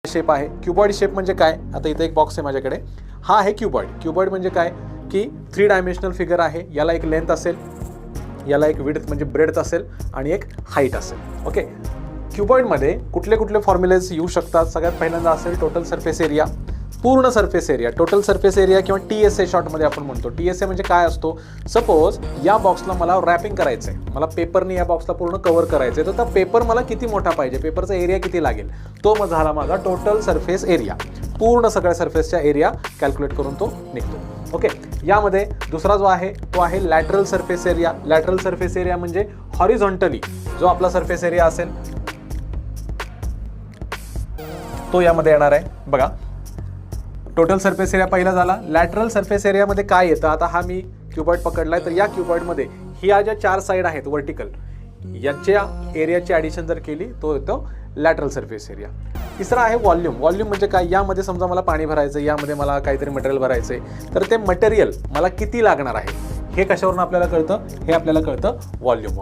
Shape आहे. Cuboid shape म्हणजे काय, आता इथे एक बॉक्स आहे माझ्याकडे, हा आहे क्युबॉइड. क्युबॉइड म्हणजे काय की 3 डायमेन्शनल फिगर आहे. याला एक लेंथ असेल, याला एक विड्थ म्हणजे ब्रेड्थ असेल आणि एक हाईट असेल. ओके, क्युबॉइडमध्ये कुठले कुठले फॉर्म्युलेज येऊ शकतात. सगळ्यात पहिल्यांदा असेल टोटल सरफेस एरिया, पूर्ण surface area, total surface area किंवा TSA शॉर्टमध्ये आपण म्हणतो. TSA म्हणजे काय असतो, सपोज या बॉक्सला मला रॅपिंग करायचं आहे, मला पेपरने या बॉक्सला पूर्ण कव्हर करायचं आहे, तर त्या पेपर मला किती मोठा पाहिजे, पेपरचा एरिया किती लागेल, तो मग झाला माझा टोटल सरफेस एरिया. पूर्ण सगळ्या सरफेसच्या एरिया कॅल्क्युलेट करून तो निघतो. ओके, यामध्ये दुसरा जो आहे तो आहे lateral surface area. Lateral surface area म्हणजे हॉरिझॉन्टली जो आपला सरफेस एरिया असेल तो यामध्ये येणार आहे. बघा, टोटल सरफेस एरिया पहिला झाला. लॅटरल सरफेस एरियामध्ये काय येतं, आता हा मी क्युबॉइड पकडलाय, तर या क्युबॉइडमध्ये ह्या ज्या 4 साईड आहेत वर्टिकल, याच्या एरियाची ॲडिशन जर केली तो येतो लॅटरल सरफेस एरिया. तिसरा आहे व्हॉल्यूम. व्हॉल्यूम म्हणजे काय, यामध्ये समजा मला पाणी भरायचं, यामध्ये मला काहीतरी मटेरियल भरायचं आहे, तर ते मटेरियल मला किती लागणार आहे हे कशावरून आपल्याला कळतं, हे आपल्याला कळतं व्हॉल्यूम.